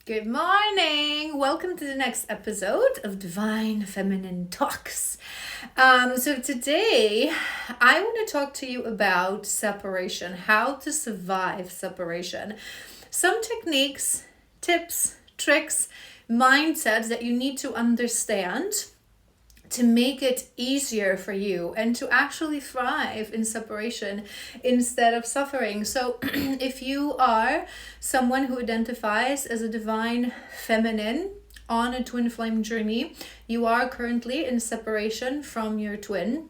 Good morning. Welcome to the next episode of Divine Feminine Talks. So today I want to talk to you about separation, how to survive separation. Some techniques, tips, tricks, mindsets that you need to understand to make it easier for you and to actually thrive in separation instead of suffering. So if you are someone who identifies as a divine feminine on a twin flame journey, you are currently in separation from your twin,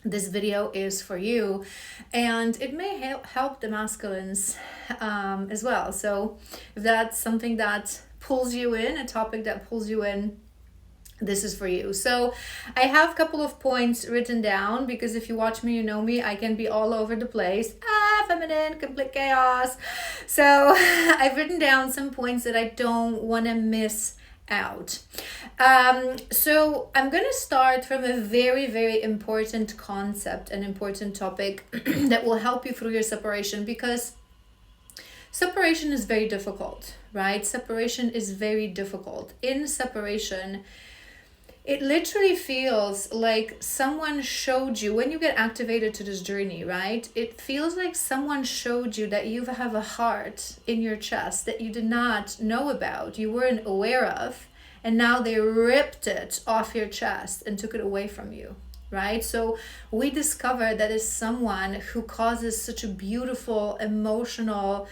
this video is for you, and it may help the masculines as well. So if that's something that pulls you in, a topic that pulls you in, this is for you. So I have a couple of points written down because if you watch me, you know me, I can be all over the place. Feminine, complete chaos. So I've written down some points that I don't want to miss out. So I'm going to start from a very, very important concept, an important topic that will help you through your separation, because separation is very difficult, right? Separation is very difficult. In separation, it literally feels like someone showed you, when you get activated to this journey, right? It feels like someone showed you that you have a heart in your chest that you did not know about, you weren't aware of, and now they ripped it off your chest and took it away from you, right? So we discover that is someone who causes such a beautiful, emotional,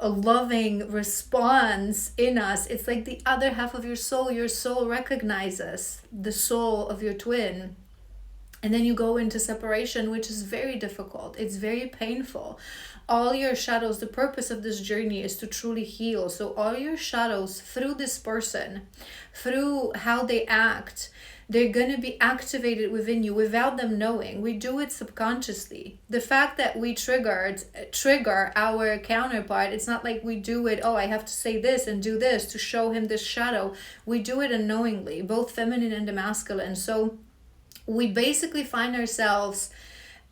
a loving response in us. It's like the other half of your soul recognizes the soul of your twin. And then you go into separation, which is very difficult. It's very painful. All your shadows, the purpose of this journey is to truly heal. So all your shadows through this person, through how they act, they're going to be activated within you without them knowing. We do it subconsciously. The fact that we trigger our counterpart, it's not like we do it, oh, I have to say this and do this to show him this shadow. We do it unknowingly, both feminine and the masculine. So we basically find ourselves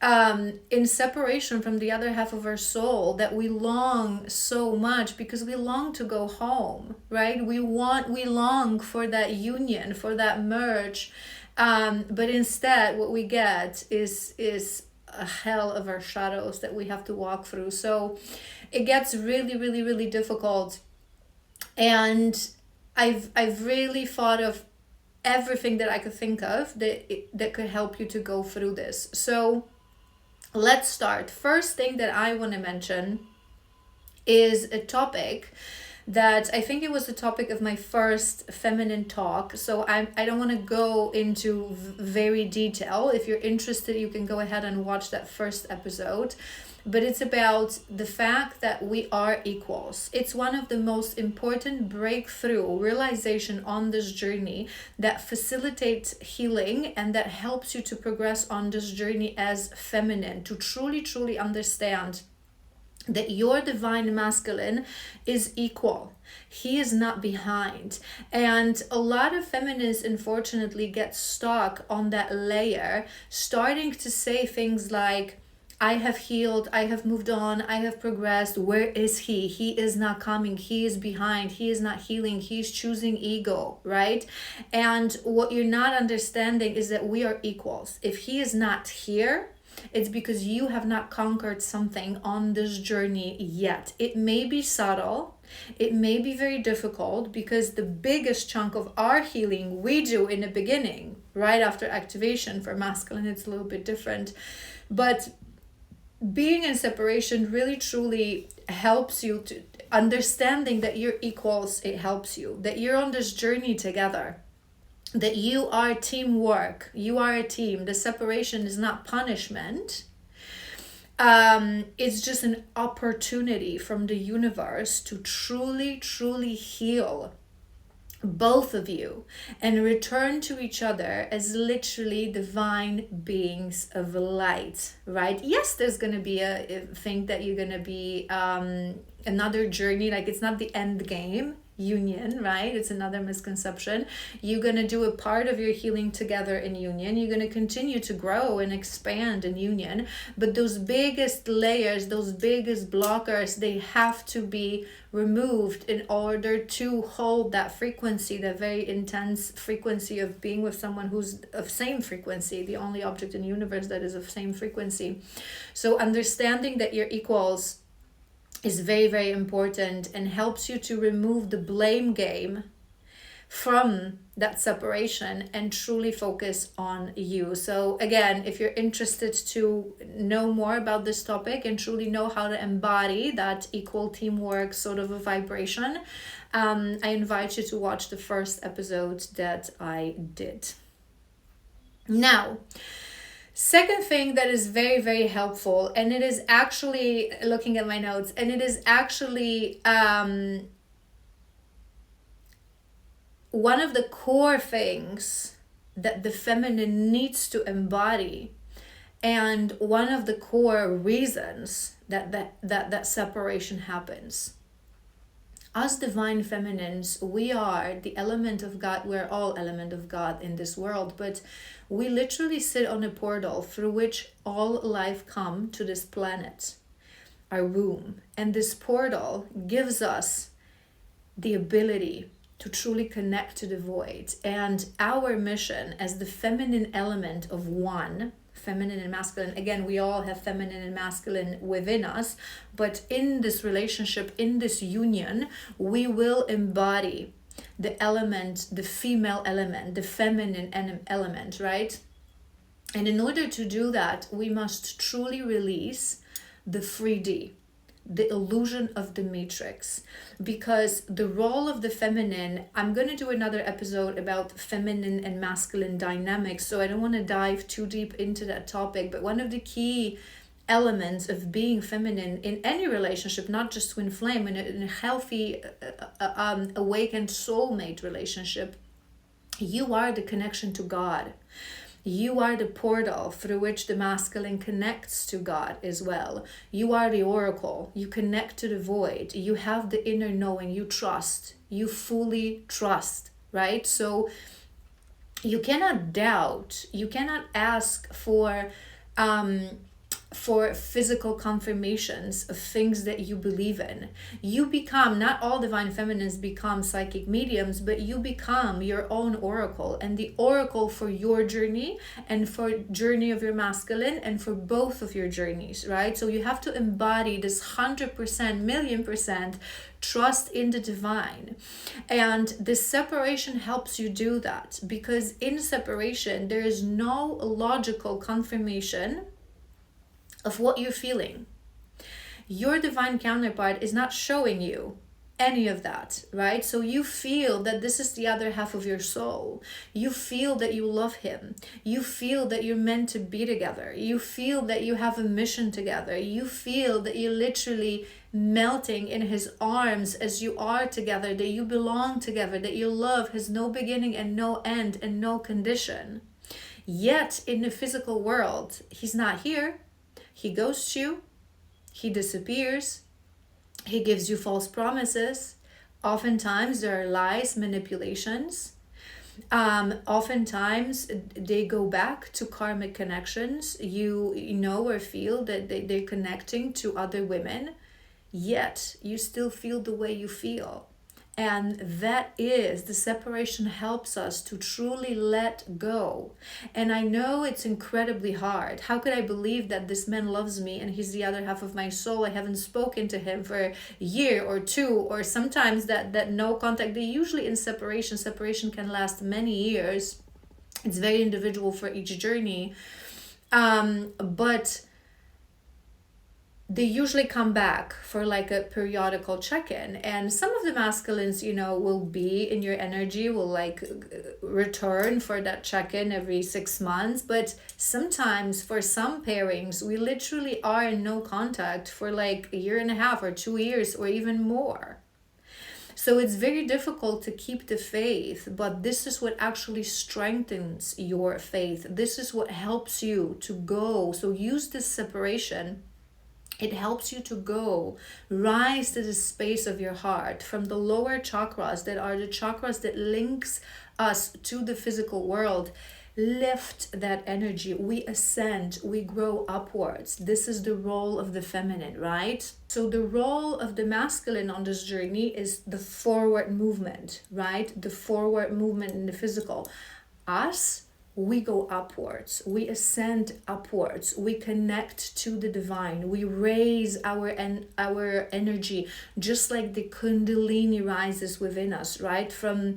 in separation from the other half of our soul that we long so much, because we long to go home, right? We long for that union, for that merge, but instead what we get is a hell of our shadows that we have to walk through. So it gets really, really, really difficult, and I've really thought of everything that I could think of that could help you to go through this. So let's start. First thing that I want to mention is a topic that I think it was the topic of my first feminine talk. So I don't want to go into very detail. If you're interested, you can go ahead and watch that first episode. But it's about the fact that we are equals. It's one of the most important breakthrough realization on this journey that facilitates healing and that helps you to progress on this journey as feminine, to truly, truly understand that your divine masculine is equal. He is not behind. And a lot of feminists, unfortunately, get stuck on that layer, starting to say things like, I have healed, I have moved on, I have progressed. Where is he? He is not coming. He is behind. He is not healing. He's choosing ego, right? And what you're not understanding is that we are equals. If he is not here, it's because you have not conquered something on this journey yet. It may be subtle. It may be very difficult, because the biggest chunk of our healing we do in the beginning, right after activation. For masculine, it's a little bit different. But being in separation really truly helps you to understanding that you're equals. It helps you that you're on this journey together, that you are teamwork, you are a team. The separation is not punishment. It's just an opportunity from the universe to truly, truly heal both of you and return to each other as literally divine beings of light, right? Yes, there's going to be a thing that you're going to be another journey, like it's not the end game union, right? It's another misconception. You're going to do a part of your healing together in union. You're going to continue to grow and expand in union, but those biggest layers, those biggest blockers, they have to be removed in order to hold that frequency, that very intense frequency of being with someone who's of same frequency, the only object in the universe that is of same frequency. So understanding that you're equals is very, very important and helps you to remove the blame game from that separation and truly focus on you. So again, if you're interested to know more about this topic and truly know how to embody that equal teamwork sort of a vibration, I invite you to watch the first episode that I did. Now, second thing that is very, very helpful, and it is actually, looking at my notes, and it is actually one of the core things that the feminine needs to embody, and one of the core reasons that separation happens. As divine feminines, we are the element of God. We're all element of God in this world, but we literally sit on a portal through which all life come to this planet, our womb. And this portal gives us the ability to truly connect to the void. And our mission as the feminine element of one, feminine and masculine, again, we all have feminine and masculine within us, but in this relationship, in this union, we will embody the element, the female element, the feminine element, right? And in order to do that, we must truly release the 3D, the illusion of the matrix, because the role of the feminine, I'm going to do another episode about feminine and masculine dynamics, so I don't want to dive too deep into that topic, but one of the key elements of being feminine in any relationship, not just twin flame, in a healthy awakened soulmate relationship, you are the connection to God. You are the portal through which the masculine connects to God as well. You are the oracle. You connect to the void. You have the inner knowing. You trust. You fully trust, right? So you cannot doubt. You cannot ask for physical confirmations of things that you believe in. You become, not all divine feminines become psychic mediums, but you become your own oracle, and the oracle for your journey and for journey of your masculine and for both of your journeys, right? So you have to embody this 100%, 1,000,000% trust in the divine. And this separation helps you do that, because in separation, there is no logical confirmation of what you're feeling. Your divine counterpart is not showing you any of that, right? So you feel that this is the other half of your soul. You feel that you love him. You feel that you're meant to be together. You feel that you have a mission together. You feel that you're literally melting in his arms as you are together, that you belong together, that your love has no beginning and no end and no condition. Yet in the physical world, he's not here. He ghosts you, he disappears, he gives you false promises. Oftentimes there are lies, manipulations. Oftentimes they go back to karmic connections. You know or feel that they're connecting to other women, yet you still feel the way you feel. And that is, the separation helps us to truly let go. And I know it's incredibly hard. How could I believe that this man loves me and he's the other half of my soul? I haven't spoken to him for a year or two, or sometimes that no contact. They usually in separation can last many years. It's very individual for each journey. But they usually come back for like a periodical check-in, and some of the masculines, will be in your energy, will like return for that check-in every 6 months. But sometimes for some pairings, we literally are in no contact for like a year and a half or 2 years or even more. So it's very difficult to keep the faith, but this is what actually strengthens your faith. This is what helps you to go. So use this separation It helps you to rise to the space of your heart from the lower chakras that are the chakras that links us to the physical world. Lift that energy. We ascend, we grow upwards. This is the role of the feminine, right? So the role of the masculine on this journey is the forward movement, right? The forward movement in the physical. Us, we go upwards, we ascend upwards, we connect to the divine, we raise our energy, just like the kundalini rises within us, right? From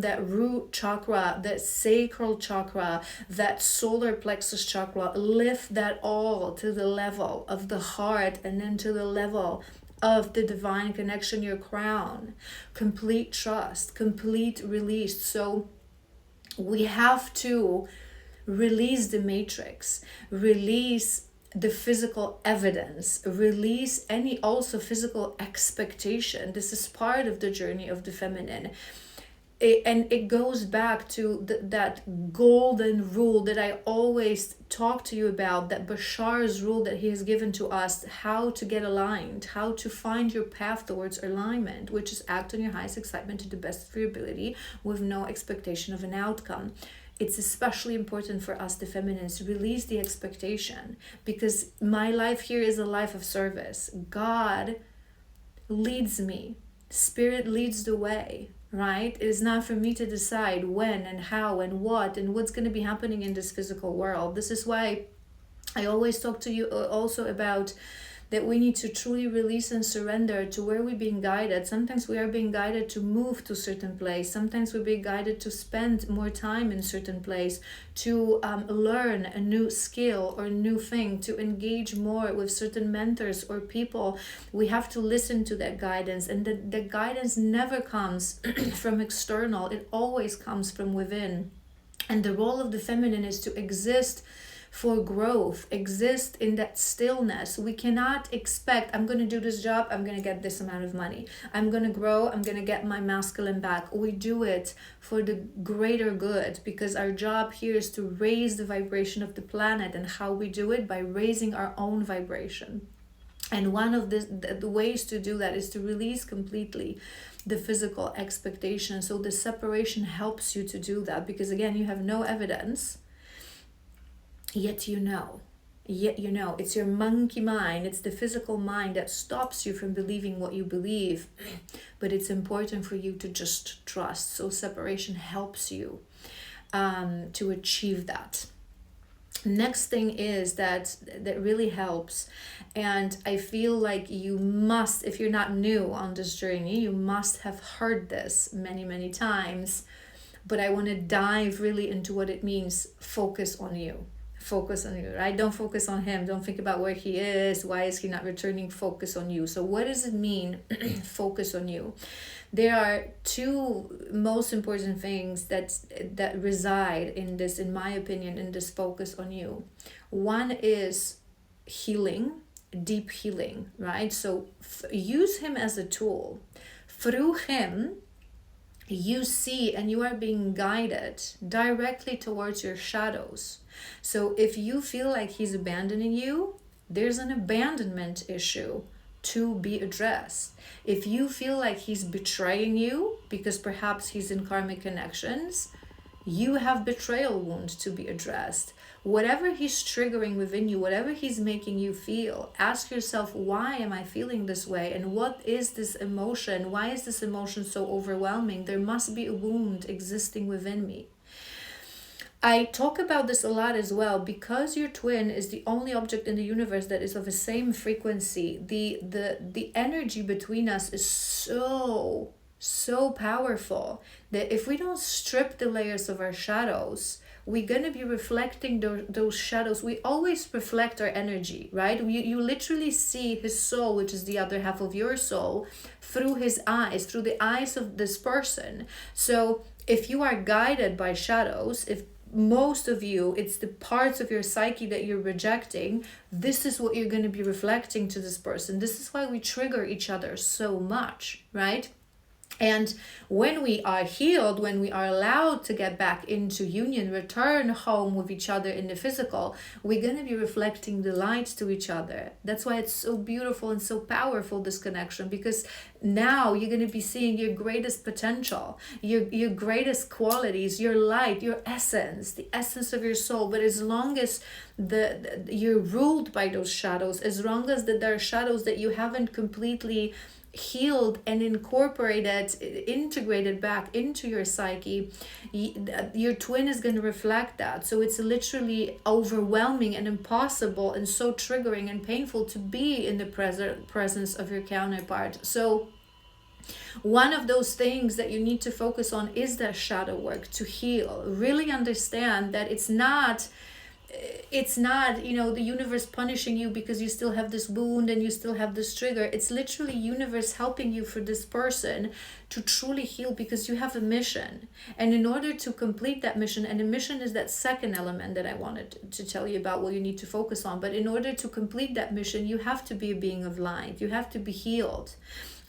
that root chakra, that sacral chakra, that solar plexus chakra, lift that all to the level of the heart, and then to the level of the divine connection, your crown. Complete trust, complete release. So we have to release the matrix, release the physical evidence, release any also physical expectation. This is part of the journey of the feminine. And it goes back to that golden rule that I always talk to you about, that Bashar's rule that he has given to us, how to get aligned, how to find your path towards alignment, which is act on your highest excitement to the best of your ability with no expectation of an outcome. It's especially important for us, the feminines, release the expectation, because my life here is a life of service. God leads me. Spirit leads the way, right? It is not for me to decide when and how and what's going to be happening in this physical world. This is why I always talk to you also about that we need to truly release and surrender to where we're being guided. Sometimes we are being guided to move to a certain place. Sometimes we're being guided to spend more time in a certain place, to learn a new skill or new thing, to engage more with certain mentors or people. We have to listen to that guidance, and the guidance never comes from external. It always comes from within. And the role of the feminine is to exist for growth, exist in that stillness. We cannot expect, I'm going to do this job, I'm going to get this amount of money, I'm going to grow, I'm going to get my masculine back. We do it for the greater good, because our job here is to raise the vibration of the planet. And how we do it? By raising our own vibration. And one of the ways to do that is to release completely the physical expectation. So the separation helps you to do that, because again, you have no evidence. Yet you know, it's your monkey mind, it's the physical mind that stops you from believing what you believe. But it's important for you to just trust. So separation helps you to achieve that. Next thing is that really helps, and I feel like you must, if you're not new on this journey, you must have heard this many times, but I want to dive really into what it means. Focus on you. Focus on you, right? Don't focus on him. Don't think about where he is. Why is he not returning? Focus on you. So what does it mean? Focus on you. There are two most important things that reside in this, in my opinion, in this focus on you. One is healing, deep healing, right? So use him as a tool. Through him, you see and you are being guided directly towards your shadows. So if you feel like he's abandoning you, there's an abandonment issue to be addressed. If you feel like he's betraying you because perhaps he's in karmic connections, you have betrayal wounds to be addressed. Whatever he's triggering within you, whatever he's making you feel, ask yourself, why am I feeling this way? And what is this emotion? Why is this emotion so overwhelming? There must be a wound existing within me. I talk about this a lot as well, because your twin is the only object in the universe that is of the same frequency. The energy between us is so powerful that if we don't strip the layers of our shadows, we're going to be reflecting those shadows. We always reflect our energy, right? You literally see his soul, which is the other half of your soul, through his eyes, through the eyes of this person. So if you are guided by shadows, if most of you, it's the parts of your psyche that you're rejecting, this is what you're going to be reflecting to this person. This is why we trigger each other so much, right? And when we are healed, when we are allowed to get back into union, return home with each other in the physical, we're going to be reflecting the light to each other. That's why it's so beautiful and so powerful, this connection, because now you're going to be seeing your greatest potential, your greatest qualities, your light, your essence, the essence of your soul. But as long as you're ruled by those shadows, as long as there are shadows that you haven't completely healed and incorporated, integrated back into your psyche, your twin is going to reflect that. So it's literally overwhelming and impossible and so triggering and painful to be in the presence of your counterpart. So one of those things that you need to focus on is that shadow work, to heal. Really understand that it's not the universe punishing you because you still have this wound and you still have this trigger. It's literally universe helping you for this person to truly heal, because you have a mission. And in order to complete that mission, and the mission is that second element that I wanted to tell you about, what you need to focus on. But in order to complete that mission, you have to be a being of light. You have to be healed.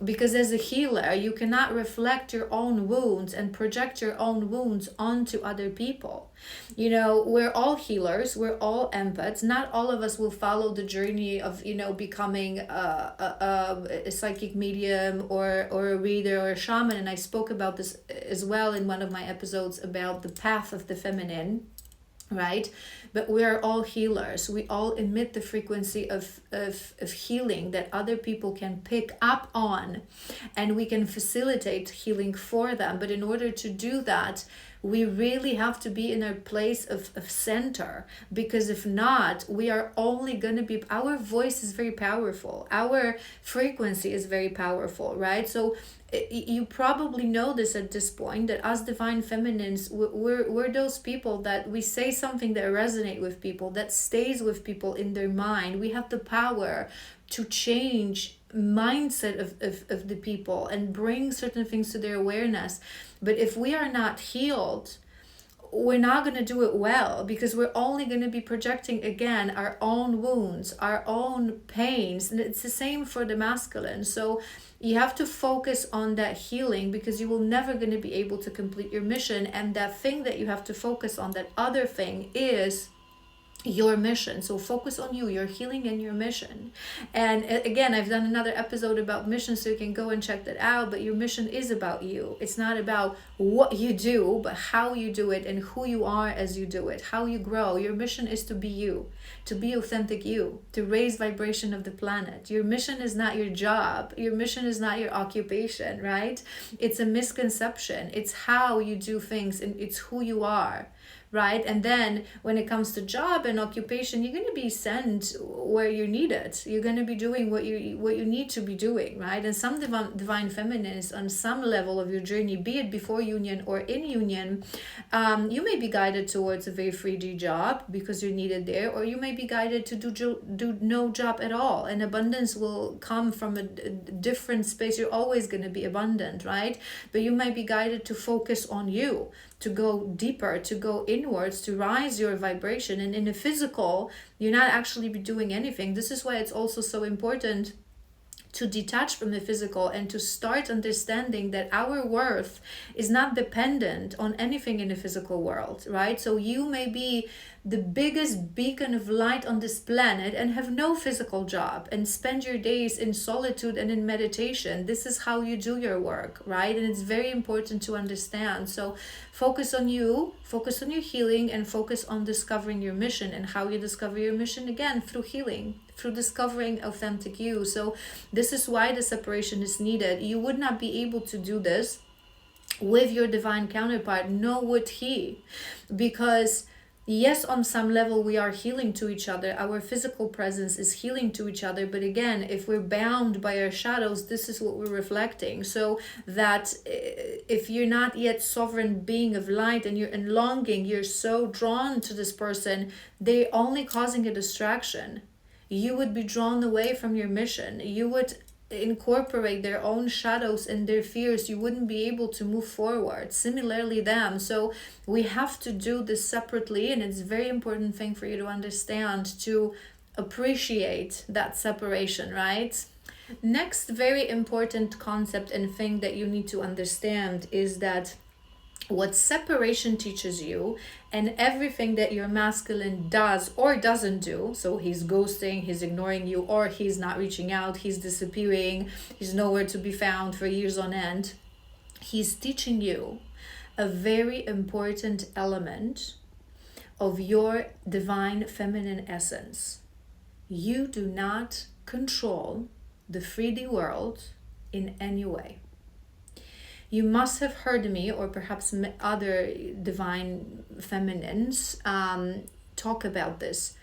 Because as a healer, you cannot reflect your own wounds and project your own wounds onto other people. We're all healers, we're all empaths. Not all of us will follow the journey of, becoming a psychic medium or a reader or a shaman. And I spoke about this as well in one of my episodes about the path of the feminine. Right? But we are all healers. We all emit the frequency of healing that other people can pick up on, and we can facilitate healing for them. But in order to do that, we really have to be in a place of center, because if not, we are only going to be, our voice is very powerful, our frequency is very powerful, right? So you probably know this at this point, that us divine feminines, we're those people that we say something that resonate with people, that stays with people in their mind. We have the power to change mindset of the people and bring certain things to their awareness. But if we are not healed, we're not going to do it well, because we're only going to be projecting again our own wounds, our own pains. And it's the same for the masculine. So you have to focus on that healing, because you will never going to be able to complete your mission. And that thing that you have to focus on, that other thing, is your mission. So focus on you, your healing and your mission. And again, I've done another episode about mission, so you can go and check that out. But your mission is about you. It's not about what you do, but how you do it and who you are as you do it, how you grow. Your mission is to be you, to be authentic you, to raise vibration of the planet. Your mission is not your job. Your mission is not your occupation, right? It's a misconception. It's how you do things, and it's who you are. Right? And then when it comes to job and occupation, you're going to be sent where you're needed. You're going to be doing what you need to be doing, right? And some divine feminines, on some level of your journey, be it before union or in union, you may be guided towards a very 3D job because you're needed there, or you may be guided to do no job at all, and abundance will come from a different space. You're always going to be abundant, right? But you might be guided to focus on you, to go deeper, to go inwards, to rise your vibration. And in the physical, you're not actually be doing anything. This is why it's also so important to detach from the physical and to start understanding that our worth is not dependent on anything in the physical world, right? So you may be the biggest beacon of light on this planet and have no physical job and spend your days in solitude and in meditation. This is how you do your work, right? And it's very important to understand. So focus on you, focus on your healing, and focus on discovering your mission. And how you discover your mission, again, through healing, through discovering authentic you. So this is why the separation is needed. You would not be able to do this with your divine counterpart, nor would he, because yes, on some level we are healing to each other. Our physical presence is healing to each other. But again, if we're bound by our shadows, this is what we're reflecting. So that if you're not yet sovereign being of light and you're in longing, you're so drawn to this person, they're only causing a distraction. You would be drawn away from your mission. You would incorporate their own shadows and their fears. You wouldn't be able to move forward. Similarly them. So we have to do this separately, and it's a very important thing for you to understand, to appreciate that separation, right? Next very important concept and thing that you need to understand is that what separation teaches you, and everything that your masculine does or doesn't do, so he's ghosting, he's ignoring you, or he's not reaching out, he's disappearing, he's nowhere to be found for years on end, he's teaching you a very important element of your divine feminine essence. You do not control the 3D world in any way. You must have heard me, or perhaps other divine feminines, talk about this.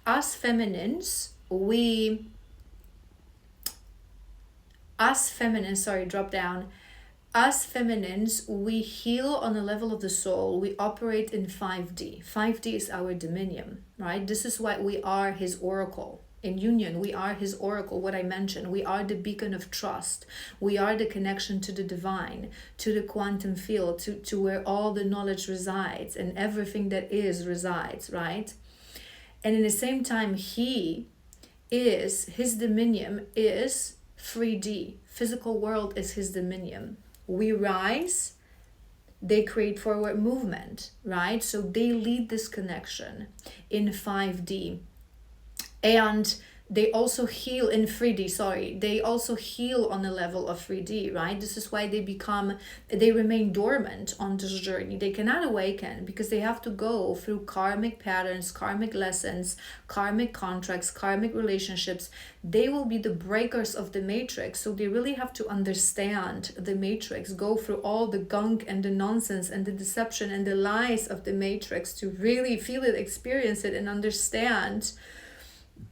Us feminines, Us feminines, we heal on the level of the soul. We operate in 5D. 5D is our dominion, right? This is why we are his oracle. In union, we are his oracle, what I mentioned. We are the beacon of trust. We are the connection to the divine, to the quantum field, to where all the knowledge resides and everything that is resides, right? And in the same time, his dominion is 3D. Physical world is his dominion. We rise, they create forward movement, right? So they lead this connection in 5D. And they also heal in 3D, they also heal on the level of 3D, right? This is why they remain dormant on this journey. They cannot awaken because they have to go through karmic patterns, karmic lessons, karmic contracts, karmic relationships. They will be the breakers of the matrix. So they really have to understand the matrix, go through all the gunk and the nonsense and the deception and the lies of the matrix to really feel it, experience it, and understand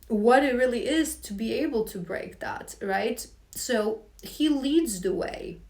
what it really is to be able to break that, right? So he leads the way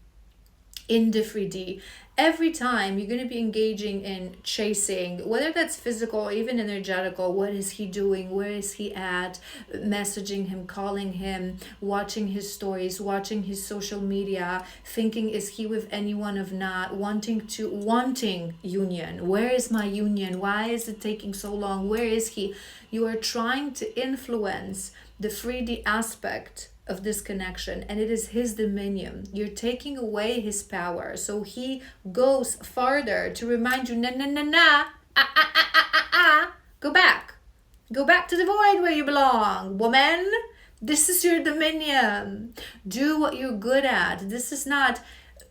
in the 3D. Every time you're going to be engaging in chasing, whether that's physical or even energetical, what is he doing? Where is he at? Messaging him, calling him, watching his stories, watching his social media, thinking, is he with anyone or not? Wanting union. Where is my union? Why is it taking so long? Where is he? You are trying to influence the 3D aspect of this connection, and it is his dominion. You're taking away his power, so he goes farther to remind you, go back to the void where you belong, woman. This is your dominion. Do what you're good at. This is not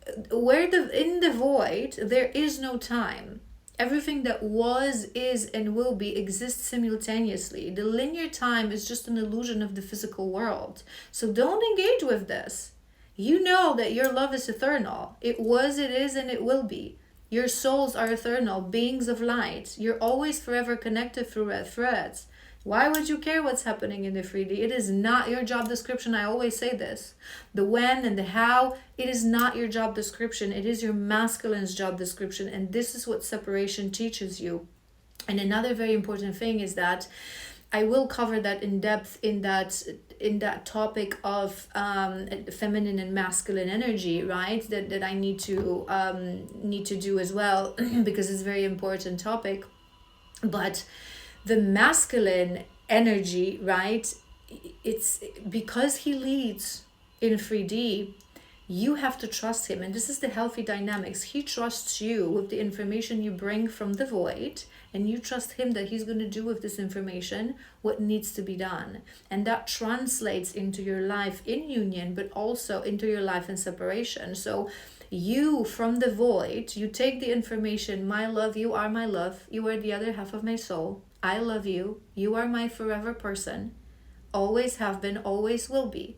in the void. There is no time. Everything that was, is, and will be exists simultaneously. The linear time is just an illusion of the physical world. So don't engage with this. You know that your love is eternal. It was, it is, and it will be. Your souls are eternal, beings of light. You're always forever connected through red threads. Why would you care what's happening in the 3D? It is not your job description. I always say this. The when and the how, it is not your job description. It is your masculine's job description. And this is what separation teaches you. And another very important thing is that I will cover that in depth in that topic of feminine and masculine energy, right? That I need to do as well because it's a very important topic. But the masculine energy, right? It's because he leads in 3D, you have to trust him. And this is the healthy dynamics. He trusts you with the information you bring from the void, and you trust him that he's going to do with this information what needs to be done. And that translates into your life in union, but also into your life in separation. So you, from the void, you take the information, my love, you are my love, you are the other half of my soul. I love you. You are my forever person. Always have been, always will be.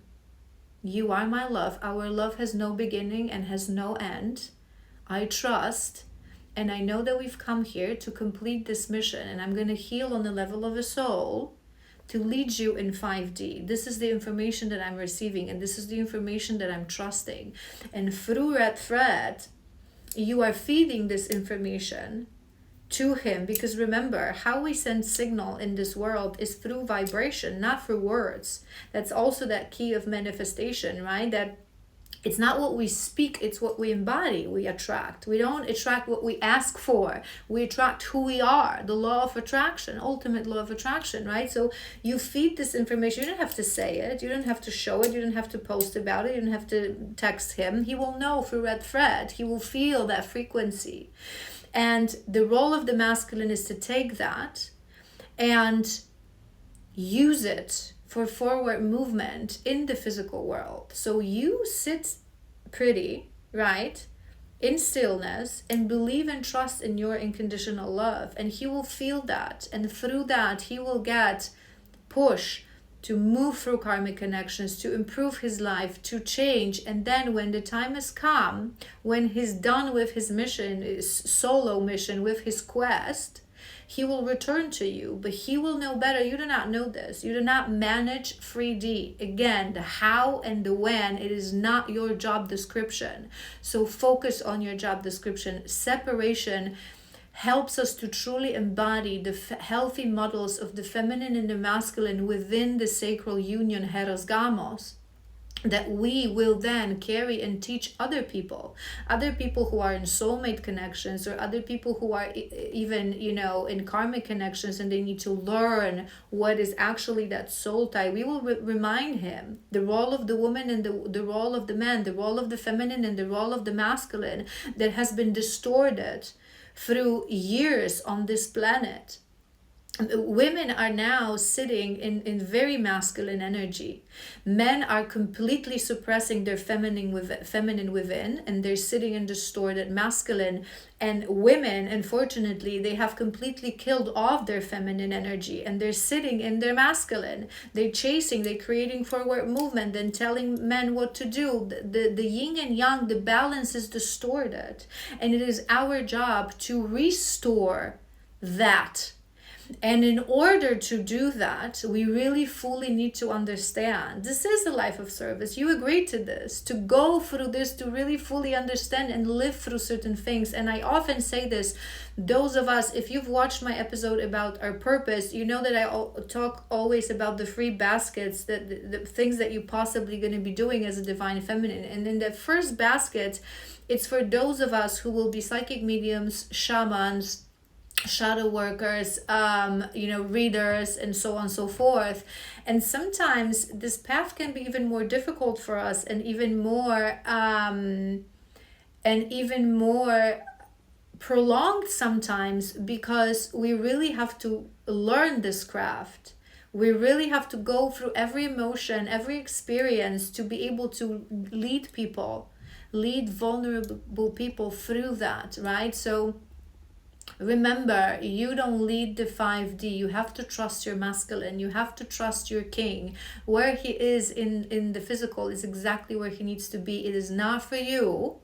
You are my love. Our love has no beginning and has no end. I trust, and I know that we've come here to complete this mission, and I'm going to heal on the level of a soul to lead you in 5D. This is the information that I'm receiving, and this is the information that I'm trusting. And through that thread, you are feeding this information to him, because remember, how we send signal in this world is through vibration, not through words. That's also that key of manifestation, right? That It's not what we speak, it's what we embody, we attract. We don't attract what we ask for. We attract who we are, the law of attraction, ultimate law of attraction, right? So you feed this information. You don't have to say it. You don't have to show it. You don't have to post about it. You don't have to text him. He will know through red thread. He will feel that frequency. And the role of the masculine is to take that and use it for forward movement in the physical world. So you sit pretty, right, in stillness, and believe and trust in your unconditional love, and he will feel that, and through that he will get push to move through karmic connections, to improve his life, to change. And then when the time has come, when he's done with his mission, his solo mission, with his quest, he will return to you, but he will know better. You do not know this. You do not manage 3D. Again, the how and the when, it is not your job description. So focus on your job description. Separation helps us to truly embody the healthy models of the feminine and the masculine within the sacral union, Heros Gamos, that we will then carry and teach other people who are in soulmate connections, or other people who are even, in karmic connections, and they need to learn what is actually that soul tie. We will remind him the role of the woman and the role of the man, the role of the feminine and the role of the masculine that has been distorted through years on this planet. Women are now sitting in very masculine energy. Men are completely suppressing their feminine within, and they're sitting in distorted masculine. And women, unfortunately, they have completely killed off their feminine energy, and they're sitting in their masculine. They're chasing, they're creating forward movement and telling men what to do. The yin and yang, the balance is distorted. And it is our job to restore that. And in order to do that, we really fully need to understand this is a life of service. You agreed to this, to go through this, to really fully understand and live through certain things. And I often say this, those of us, if you've watched my episode about our purpose, you know that I talk always about the 3 baskets, the things that you're possibly going to be doing as a divine feminine. And in the first basket, it's for those of us who will be psychic mediums, shamans, shadow workers, readers, and so on and so forth. And sometimes this path can be even more difficult for us, and even more prolonged sometimes, because we really have to learn this craft. We really have to go through every emotion, every experience, to be able to lead vulnerable people through that, right? So remember, you don't lead the 5D. You have to trust your masculine. You have to trust your king. Where he is in the physical is exactly where he needs to be. It is not for you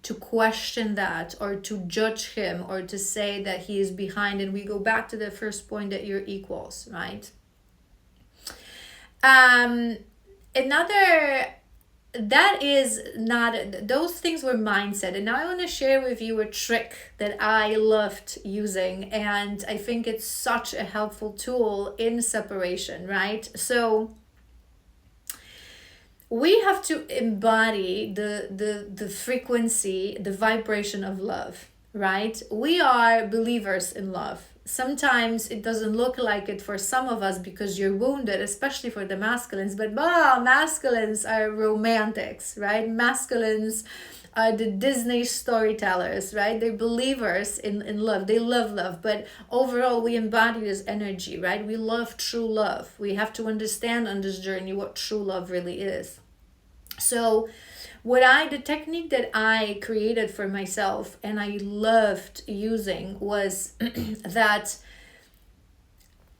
to question that, or to judge him, or to say that he is behind. And we go back to the first point, that you're equals, right? That is not, those things were mindset. And now I want to share with you a trick that I loved using, and I think it's such a helpful tool in separation, right? So we have to embody the frequency, the vibration of love, right? We are believers in love. Sometimes it doesn't look like it for some of us because you're wounded, especially for the masculines. But masculines are romantics, right? Masculines are the Disney storytellers, right? They're believers in love. They love love. But overall, we embody this energy, right? We love true love. We have to understand on this journey what true love really is. So the technique that I created for myself and I loved using was that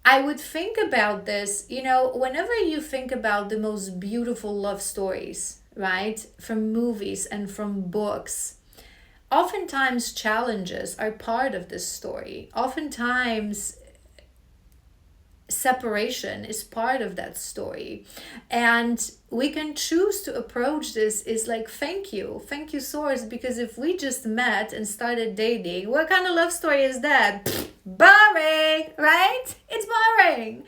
I would think about this, whenever you think about the most beautiful love stories, right, from movies and from books, oftentimes challenges are part of this story. Oftentimes separation is part of that story, and we can choose to approach this is like, thank you source, because if we just met and started dating, what kind of love story is that? boring, right? It's boring.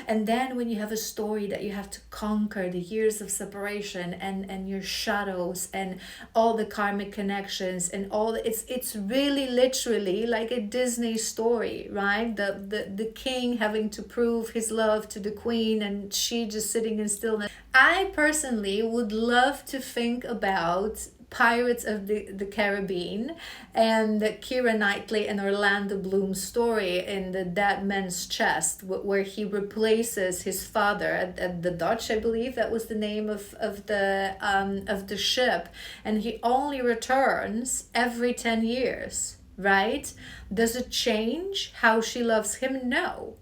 And then when you have a story that you have to conquer the years of separation and your shadows and all the karmic connections and all it's really literally like a Disney story, right? The king having to prove his love to the queen and she just sitting in stillness. I personally would love to think about Pirates of the Caribbean and the Keira Knightley and Orlando Bloom story in the Dead Man's Chest, where he replaces his father at the Dutch, I believe that was the name of the ship, and he only returns every 10 years, right? Does it change how she loves him? No.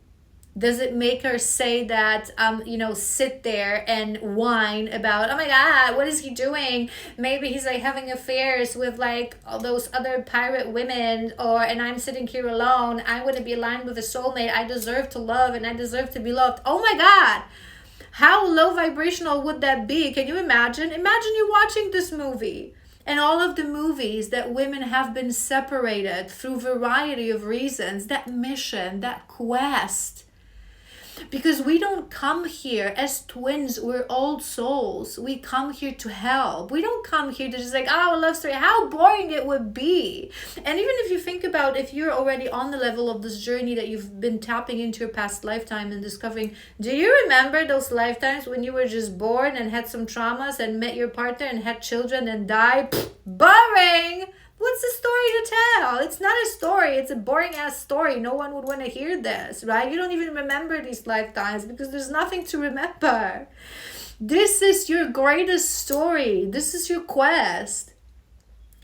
Does it make her say that, sit there and whine about, oh my God, what is he doing? Maybe he's like having affairs with like all those other pirate women, and I'm sitting here alone. I want to be aligned with a soulmate. I deserve to love and I deserve to be loved. Oh my God. How low vibrational would that be? Can you imagine? Imagine you watching this movie. And all of the movies that women have been separated through variety of reasons, that mission, that quest. Because we don't come here as twins, we're old souls. We come here to help. We don't come here to just like, oh, a love story. How boring it would be. And even if you think about if you're already on the level of this journey that you've been tapping into your past lifetime and discovering, do you remember those lifetimes when you were just born and had some traumas and met your partner and had children and died? Pfft, boring! What's the story to tell? It's not a story. It's a boring ass story. No one would want to hear this, right? You don't even remember these lifetimes because there's nothing to remember. This is your greatest story. This is your quest.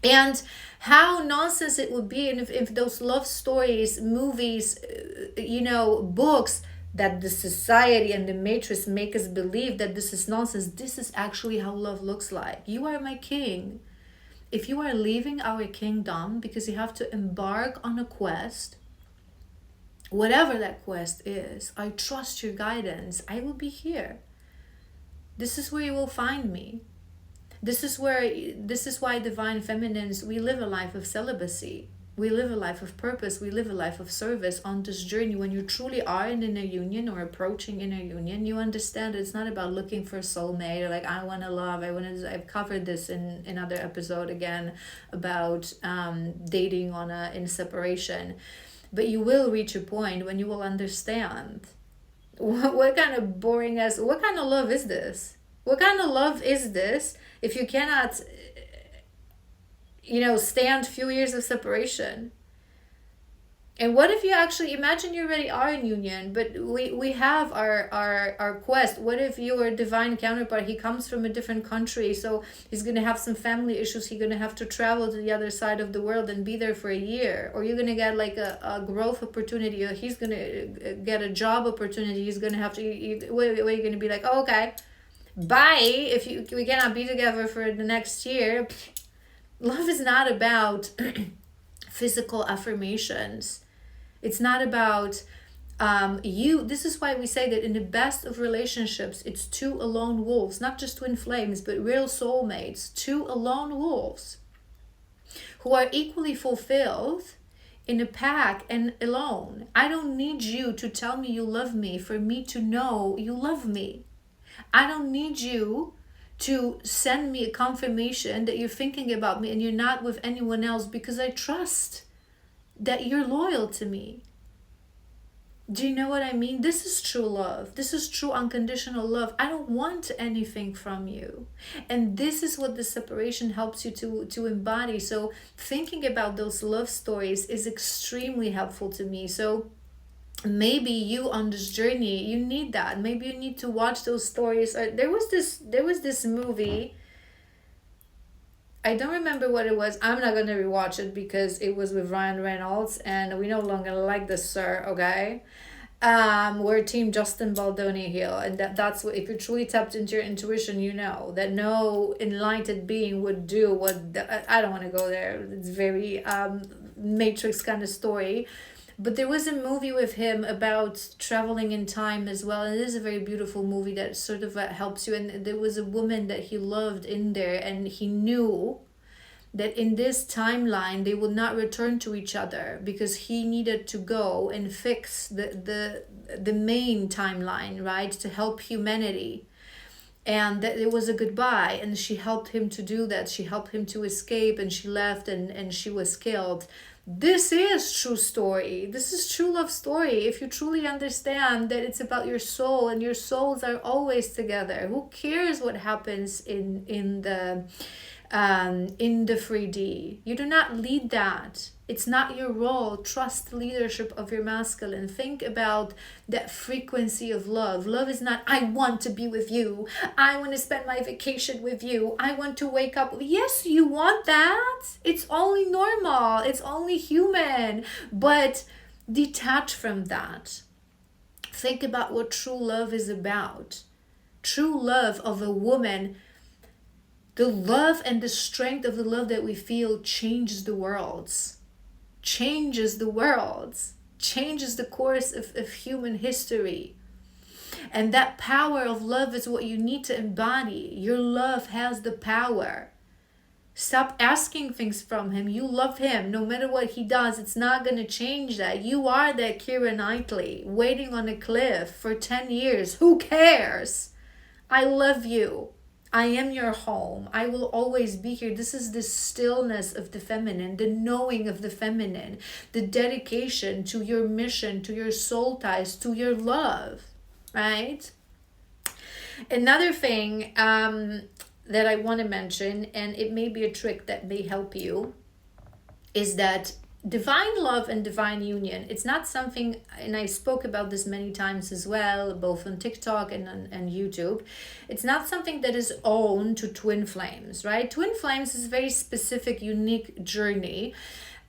And how nonsense it would be if those love stories, movies, books, that the society and the matrix make us believe that this is nonsense. This is actually how love looks like. You are my king. If you are leaving our kingdom because you have to embark on a quest, whatever that quest is, I trust your guidance. I will be here. This is where you will find me. This is why divine feminines, we live a life of celibacy. We live a life of purpose. We live a life of service on this journey. When you truly are in inner union or approaching inner union, you understand it's not about looking for a soulmate or like, I want to love. I've covered this in another episode again about dating in separation. But you will reach a point when you will understand what kind of what kind of love is this? What kind of love is this if you cannot stand few years of separation? And what if you actually imagine you already are in union, but we have our quest? What if your divine counterpart, he comes from a different country, so he's going to have some family issues, he's going to have to travel to the other side of the world and be there for a year, or you're going to get like a growth opportunity, or he's going to get a job opportunity, he's going to have to, where you're going to be like, oh, okay, bye, if we cannot be together for the next year. Love is not about physical affirmations. It's not about you. This is why we say that in the best of relationships, it's two alone wolves, not just twin flames, but real soulmates, two alone wolves who are equally fulfilled in a pack and alone. I don't need you to tell me you love me for me to know you love me. I don't need you to send me a confirmation that you're thinking about me and you're not with anyone else, because I trust that you're loyal to me. Do you know what I mean? This is true love. This is true unconditional love. I don't want anything from you. And this is what the separation helps you to embody. So thinking about those love stories is extremely helpful to me. So maybe you on this journey, you need that. Maybe you need to watch those stories. There was this movie, I don't remember what it was. I'm not gonna rewatch it because it was with Ryan Reynolds and we no longer like this sir, okay? We're team Justin Baldoni here, and that's what, if you're truly tapped into your intuition, you know that no enlightened being would do what I don't want to go there. It's very Matrix kind of story. But there was a movie with him about traveling in time as well. And it is a very beautiful movie that sort of helps you. And there was a woman that he loved in there, and he knew that in this timeline they would not return to each other because he needed to go and fix the main timeline, right, to help humanity. And that it was a goodbye, and she helped him to do that. She helped him to escape, and she left, and she was killed. This is true story. This is true love story. If you truly understand that it's about your soul, and your souls are always together, who cares what happens in the 3D? You do not lead that. It's not your role. Trust the leadership of your masculine. Think about that frequency of love. Love is not, I want to be with you. I want to spend my vacation with you. I want to wake up. Yes, you want that. It's only normal. It's only human. But detach from that. Think about what true love is about. True love of a woman. The love and the strength of the love that we feel changes the worlds. Changes the worlds. Changes the course of human history. And that power of love is what you need to embody. Your love has the power. Stop asking things from him. You love him. No matter what he does, it's not going to change that. You are that Keira Knightley waiting on a cliff for 10 years. Who cares? I love you. I am your home. I will always be here. This is the stillness of the feminine, the knowing of the feminine, the dedication to your mission, to your soul ties, to your love, right? Another thing that I want to mention, and it may be a trick that may help you, is that divine love and divine union, it's not something, and I spoke about this many times as well, both on TikTok and YouTube, it's not something that is owned to twin flames, right? Twin flames is a very specific, unique journey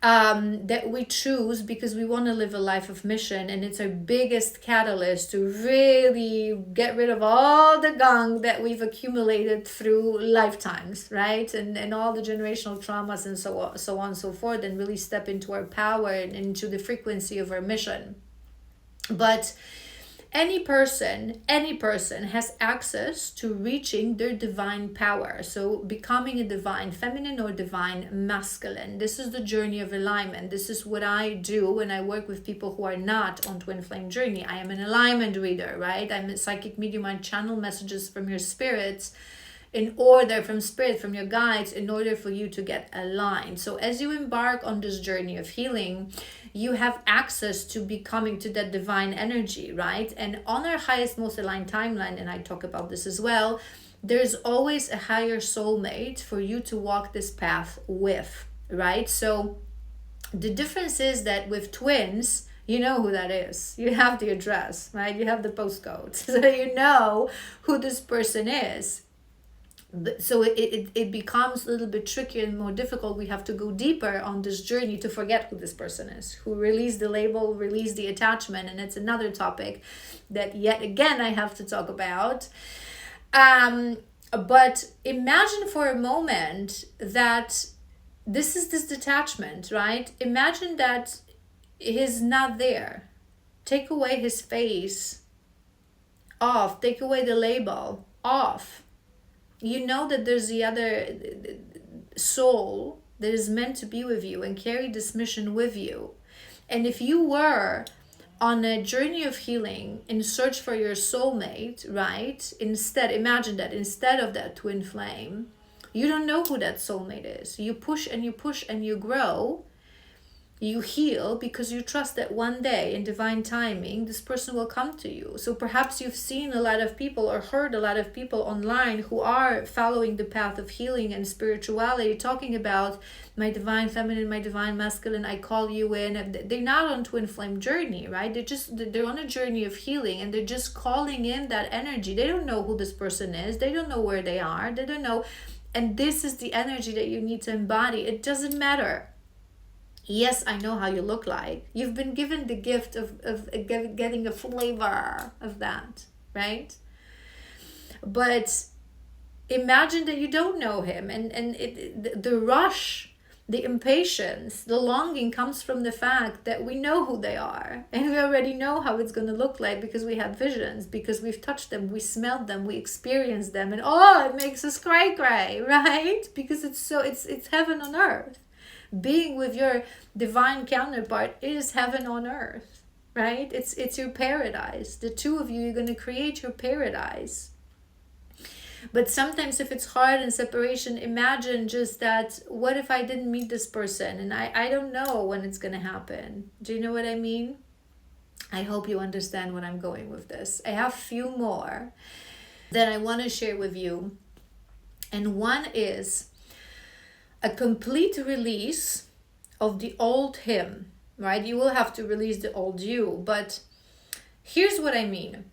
that we choose because we want to live a life of mission, and it's our biggest catalyst to really get rid of all the gunk that we've accumulated through lifetimes, right? And all the generational traumas and so on and so forth, and really step into our power and into the frequency of our mission. But any person has access to reaching their divine power. So becoming a divine feminine or divine masculine. This is the journey of alignment. This is what I do when I work with people who are not on twin flame journey. I am an alignment reader, right? I'm a psychic medium. I channel messages from your spirits in order, from spirit, from your guides, in order for you to get aligned. So as you embark on this journey of healing, you have access to becoming to that divine energy, right? And on our highest, most aligned timeline, and I talk about this as well, there's always a higher soulmate for you to walk this path with, right? So the difference is that with twins, you know who that is. You have the address, right? You have the postcode. So you know who this person is. So it becomes a little bit trickier and more difficult. We have to go deeper on this journey to forget who this person is, who released the label, released the attachment. And it's another topic that yet again I have to talk about. But imagine for a moment that this is this detachment, right? Imagine that he's not there. Take away his face, off. Take away the label, off. You know that there's the other soul that is meant to be with you and carry this mission with you. And if you were on a journey of healing in search for your soulmate, right? Imagine that instead of that twin flame, you don't know who that soulmate is. You push and you push and you grow. You heal because you trust that one day in divine timing, this person will come to you. So perhaps you've seen a lot of people or heard a lot of people online who are following the path of healing and spirituality, talking about my divine feminine, my divine masculine, I call you in. They're not on twin flame journey, right? They're on a journey of healing, and they're just calling in that energy. They don't know who this person is. They don't know where they are. They don't know. And this is the energy that you need to embody. It doesn't matter. Yes, I know how you look like. You've been given the gift of getting a flavor of that, right? But imagine that you don't know him, and the rush The impatience, the longing comes from the fact that we know who they are and we already know how it's going to look like because we have visions, because we've touched them, we smelled them, we experienced them, and it makes us cray, right? Because it's heaven on earth. Being with your divine counterpart is heaven on earth, right? It's your paradise. The two of you, you're going to create your paradise. But sometimes if it's hard in separation, imagine just that, what if I didn't meet this person and I don't know when it's going to happen? Do you know what I mean? I hope you understand where I'm going with this. I have a few more that I want to share with you. And one is a complete release of the old him, right? You will have to release the old you. But here's what I mean.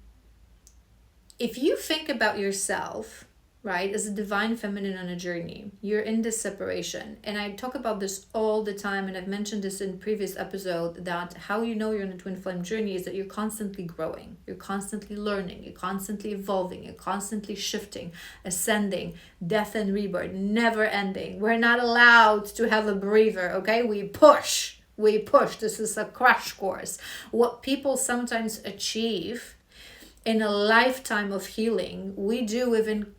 If you think about yourself, right, as a divine feminine on a journey, you're in this separation. And I talk about this all the time, and I've mentioned this in previous episode, that how you know you're in a twin flame journey is that you're constantly growing, you're constantly learning, you're constantly evolving, you're constantly shifting, ascending, death and rebirth, never ending. We're not allowed to have a breather, okay? We push. This is a crash course. What people sometimes achieve in a lifetime of healing, we do within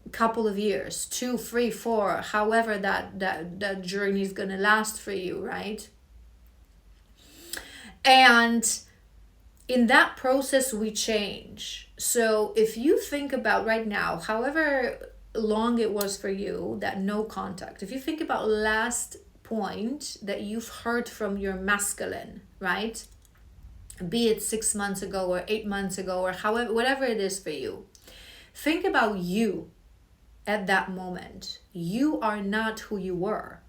a couple of years, 2, 3, 4, however that journey is going to last for you, right? And in that process, we change. So if you think about right now, however long it was for you, that no contact, if you think about last point that you've heard from your masculine, right? Be it 6 months ago or 8 months ago or however, whatever it is for you. Think about you at that moment. You are not who you were.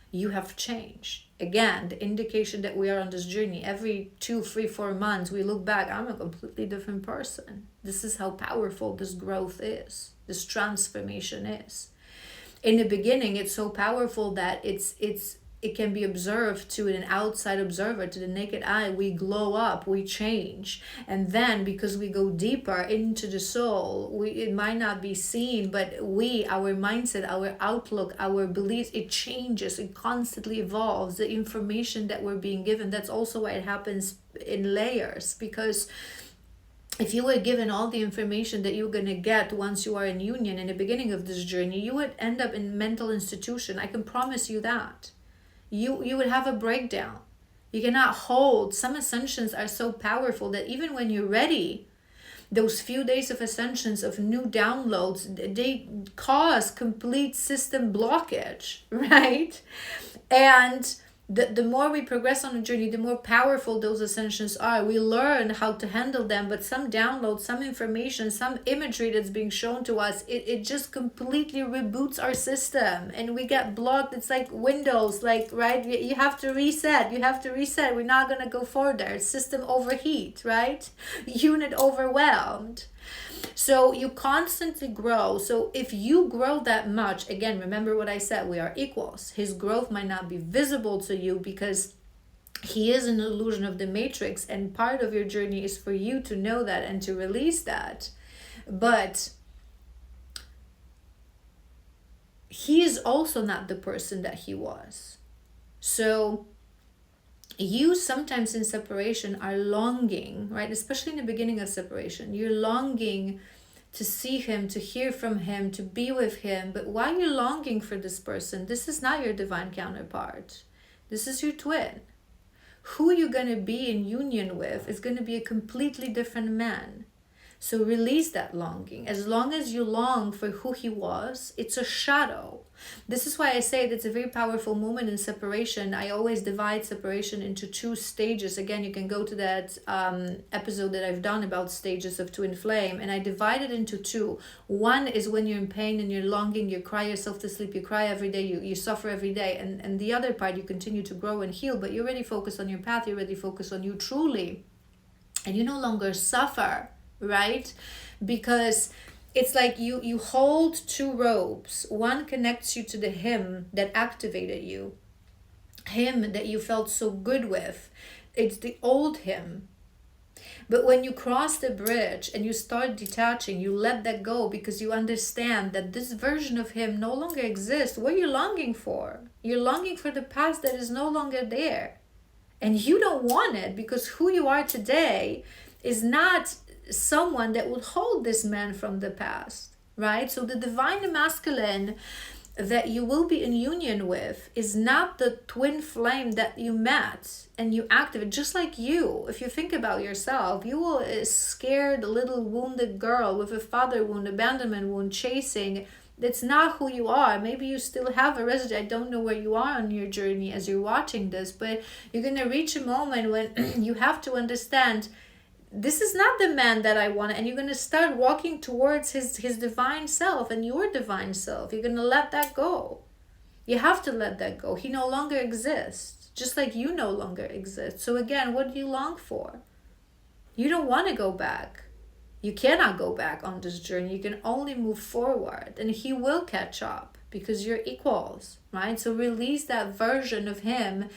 You have changed. Again, the indication that we are on this journey, every 2, 3, 4 months, we look back, I'm a completely different person. This is how powerful this growth is, this transformation is. In the beginning, it's so powerful that it can be observed to an outside observer, to the naked eye. We glow up, we change. And then because we go deeper into the soul, it might not be seen, but our mindset, our outlook, our beliefs, it changes, it constantly evolves. The information that we're being given, that's also why it happens in layers, because if you were given all the information that you're going to get once you are in union in the beginning of this journey, you would end up in mental institution. I can promise you that. You would have a breakdown. You cannot hold. Some ascensions are so powerful that even when you're ready, those few days of ascensions, of new downloads, they cause complete system blockage, right? And the more we progress on the journey, the more powerful those ascensions are. We learn how to handle them, but some downloads, some information, some imagery that's being shown to us, it just completely reboots our system and we get blocked. It's like Windows, like, right? You have to reset. We're not going to go further. System overheat, right? Unit overwhelmed. So you constantly grow. So if you grow that much, again, remember what I said, we are equals. His growth might not be visible to you because he is an illusion of the matrix, and part of your journey is for you to know that and to release that. But he is also not the person that he was. So you sometimes in separation are longing, right? Especially in the beginning of separation, you're longing to see him, to hear from him, to be with him. But while you're longing for this person, this is not your divine counterpart. This is your twin. Who you're going to be in union with is going to be a completely different man. So release that longing. As long as you long for who he was, it's a shadow. This is why I say that it's a very powerful moment in separation. I always divide separation into 2 stages. Again, you can go to that episode that I've done about stages of twin flame, and I divide it into 2. One is when you're in pain and you're longing, you cry yourself to sleep, you cry every day, you suffer every day. And the other part, you continue to grow and heal, but you're already focused on your path, you're already focused on you truly. And you no longer suffer, right? Because it's like you hold 2 ropes. One connects you to the him that activated you, him that you felt so good with. It's the old him. But when you cross the bridge and you start detaching, you let that go because you understand that this version of him no longer exists. What are you longing for? You're longing for the past that is no longer there. And you don't want it because who you are today is not someone that would hold this man from the past, right? So the divine masculine that you will be in union with is not the twin flame that you met and you activate. Just like you, if you think about yourself, you will a scared little wounded girl with a father wound, abandonment wound, chasing. That's not who you are. Maybe you still have a residue. I don't know where you are on your journey as you're watching this, but you're going to reach a moment when you have to understand this is not the man that I want, and you're going to start walking towards his divine self and your divine self. You're going to let that go. You have to let that go. He no longer exists, just like you no longer exist. So again, what do you long for? You don't want to go back. You cannot go back on this journey. You can only move forward, and he will catch up because you're equals, right? So release that version of him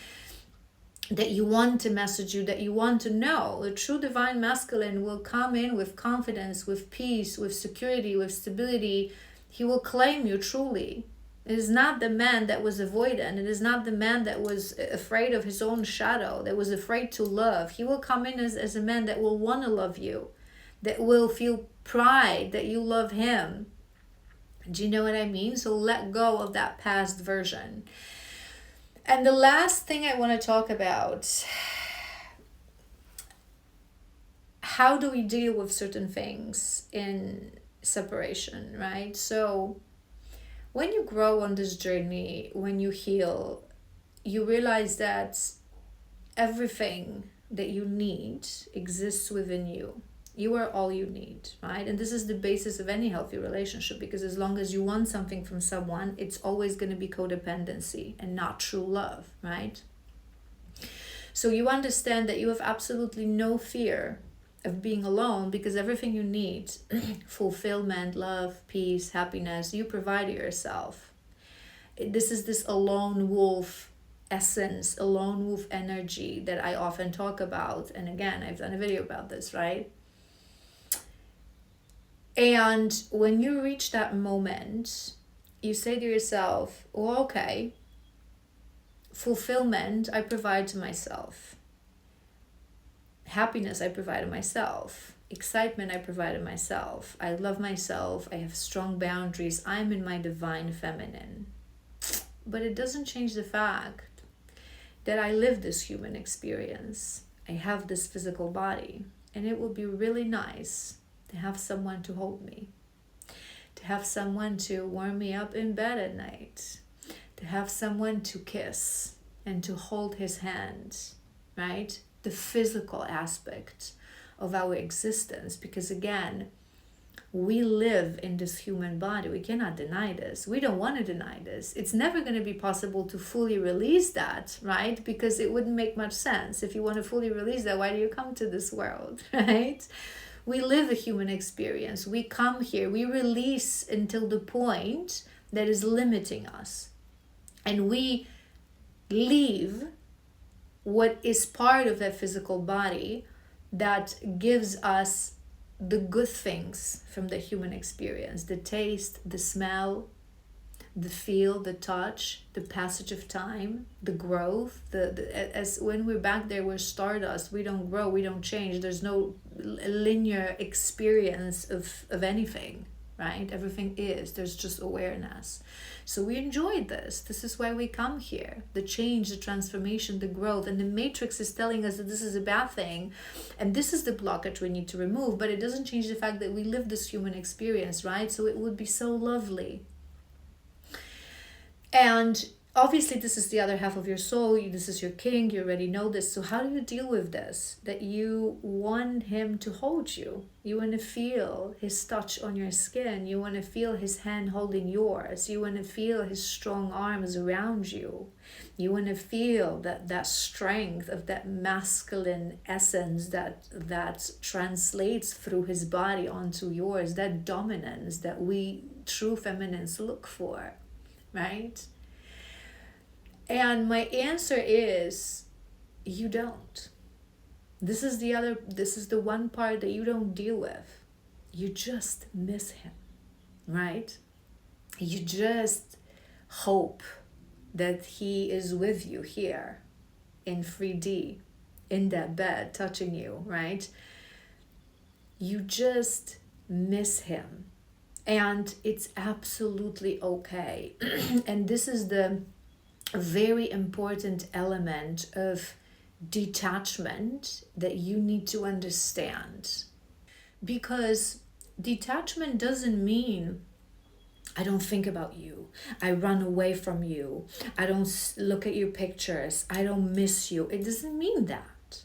that you want to message you, that you want to know. The true divine masculine will come in with confidence, with peace, with security, with stability. He will claim you truly. It is not the man that was avoidant. It is not the man that was afraid of his own shadow, that was afraid to love. He will come in as a man that will want to love you, that will feel pride that you love him. Do you know what I mean? So let go of that past version. And the last thing I want to talk about, how do we deal with certain things in separation, right? So when you grow on this journey, when you heal, you realize that everything that you need exists within you. You are all you need, right? And this is the basis of any healthy relationship, because as long as you want something from someone, it's always going to be codependency and not true love, right? So you understand that you have absolutely no fear of being alone, because everything you need, fulfillment, love, peace, happiness, you provide yourself. This is this alone wolf essence, alone wolf energy that I often talk about. And again, I've done a video about this, right? And when you reach that moment, you say to yourself, well, okay, fulfillment I provide to myself. Happiness I provide to myself. Excitement I provide to myself. I love myself. I have strong boundaries. I'm in my divine feminine. But it doesn't change the fact that I live this human experience. I have this physical body. And it will be really nice to have someone to hold me, to have someone to warm me up in bed at night, to have someone to kiss and to hold his hand, right? The physical aspect of our existence, because again, we live in this human body. We cannot deny this. We don't want to deny this. It's never going to be possible to fully release that, right? Because it wouldn't make much sense. If you want to fully release that, why do you come to this world, right? We live a human experience. We come here, we release until the point that is limiting us. And we leave what is part of that physical body that gives us the good things from the human experience, the taste, the smell, the feel, the touch, the passage of time, the growth, as when we're back there, we're stardust. We don't grow, we don't change. There's no linear experience of anything, right? Everything is, there's just awareness. So we enjoyed this. This is why we come here. The change, the transformation, the growth. And the matrix is telling us that this is a bad thing. And this is the blockage we need to remove. But it doesn't change the fact that we live this human experience, right? So it would be so lovely. And obviously this is the other half of your soul. This is your king. You already know this. So how do you deal with this? That you want him to hold you. You want to feel his touch on your skin. You want to feel his hand holding yours. You want to feel his strong arms around you. You want to feel that strength of that masculine essence that translates through his body onto yours. That dominance that we true feminines look for. Right? And my answer is, you don't. This is the one part that you don't deal with. You just miss him, right? You just hope that he is with you here in 3D, in that bed, touching you, right? You just miss him. And it's absolutely okay. And this is the very important element of detachment that you need to understand. Because detachment doesn't mean I don't think about you, I run away from you, I don't look at your pictures, I don't miss you. It doesn't mean that.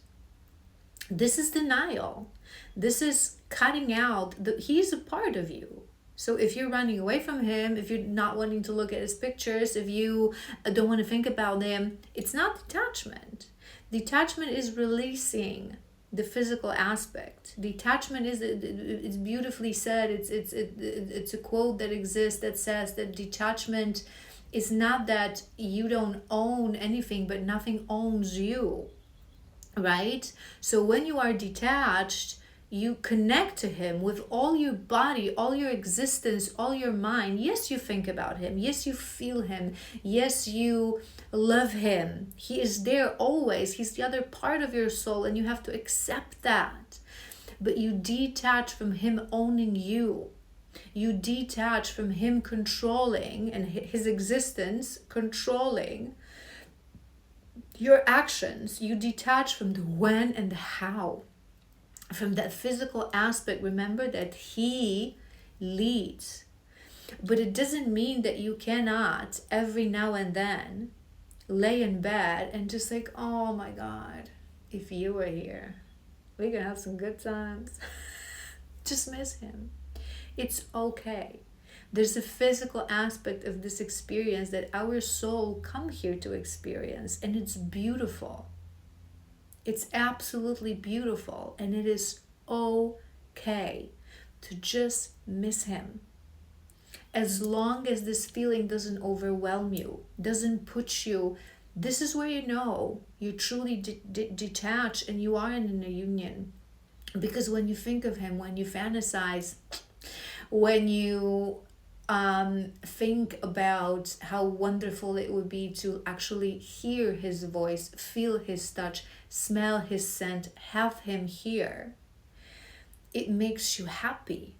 This is denial. This is cutting out he's a part of you. So if you're running away from him, if you're not wanting to look at his pictures, if you don't want to think about him, it's not detachment. Detachment is releasing the physical aspect. Detachment is, it's beautifully said, it's a quote that exists that says that detachment is not that you don't own anything, but nothing owns you, right? So when you are detached, you connect to him with all your body, all your existence, all your mind. Yes, you think about him. Yes, you feel him. Yes, you love him. He is there always. He's the other part of your soul, and you have to accept that. But you detach from him owning you. You detach from him controlling and his existence controlling your actions. You detach from the when and the how. From that physical aspect, remember that he leads. But it doesn't mean that you cannot every now and then lay in bed and just like, oh my God, if you were here, we're gonna have some good times. Just miss him. It's okay. There's a physical aspect of this experience that our soul come here to experience, and it's beautiful. It's absolutely beautiful, and it is okay to just miss him. As long as this feeling doesn't overwhelm you, doesn't put you, this is where you know you truly detach and you are in a union. Because when you think of him, when you fantasize, when you think about how wonderful it would be to actually hear his voice, feel his touch, smell his scent, have him here, it makes you happy.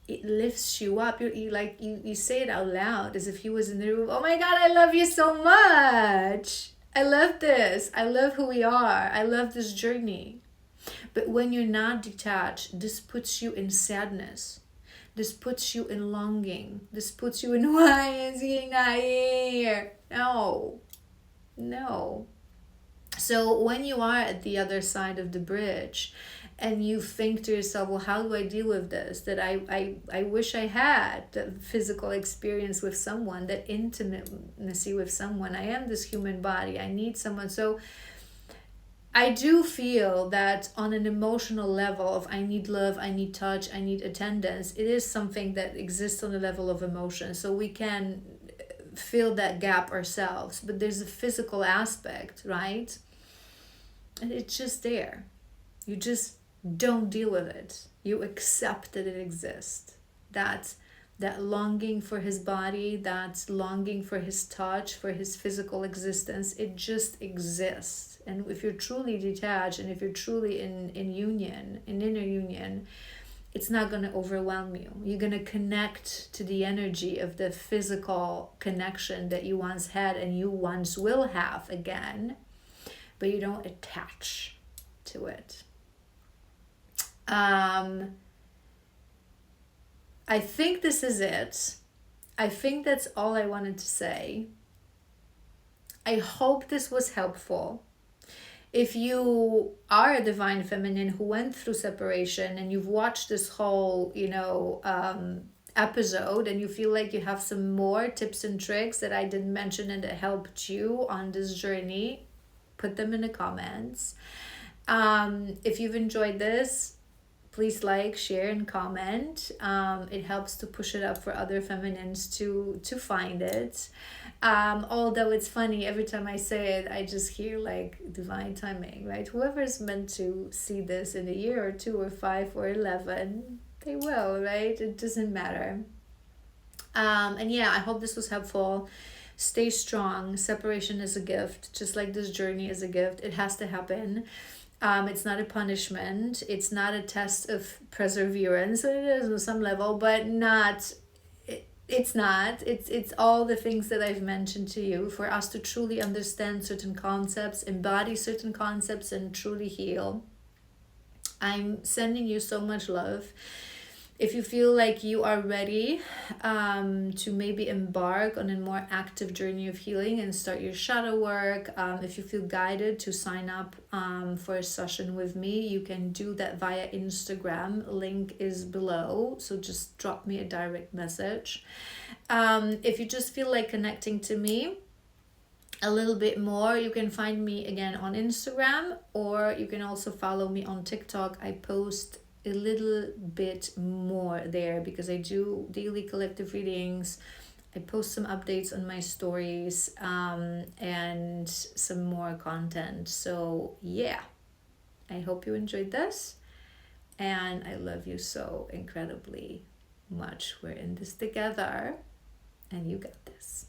It lifts you up. You say it out loud as if he was in the room. Oh my God, I love you so much. I love this. I love who we are. I love this journey. But when you're not detached, this puts you in sadness. This puts you in longing. This puts you in, why is he not here? No. So when you are at the other side of the bridge and you think to yourself, well, how do I deal with this? That I wish I had the physical experience with someone, that intimacy with someone. I am this human body. I need someone. So I do feel that on an emotional level of I need love, I need touch, I need attendance, it is something that exists on a level of emotion. So we can fill that gap ourselves. But there's a physical aspect, right? And it's just there. You just don't deal with it. You accept that it exists. That longing for his body, that longing for his touch, for his physical existence, it just exists. And if you're truly detached and if you're truly in union, in inner union, it's not going to overwhelm you. You're going to connect to the energy of the physical connection that you once had and you once will have again, but you don't attach to it. I think this is it. I think that's all I wanted to say. I hope this was helpful. If you are a divine feminine who went through separation and you've watched this whole, episode and you feel like you have some more tips and tricks that I didn't mention and that helped you on this journey, put them in the comments. If you've enjoyed this, Please like, share, and comment. It helps to push it up for other feminines to find it. Although it's funny, every time I say it, I just hear like divine timing, right? Whoever is meant to see this in a year or 2 or 5 or 11, they will, right? It doesn't matter. And yeah, I hope this was helpful. Stay strong. Separation is a gift, just like this journey is a gift. It has to happen. It's not a punishment. It's not a test of perseverance. It is on some level, but not. It's not. It's all the things that I've mentioned to you for us to truly understand certain concepts, embody certain concepts, and truly heal. I'm sending you so much love. If you feel like you are ready to maybe embark on a more active journey of healing and start your shadow work, if you feel guided to sign up for a session with me, you can do that via Instagram. Link is below, so just drop me a direct message. If you just feel like connecting to me a little bit more, you can find me again on Instagram, or you can also follow me on TikTok. I post a little bit more there because I do daily collective readings. I post some updates on my stories, and some more content. So yeah, I hope you enjoyed this, and I love you so incredibly much. We're in this together, and you got this.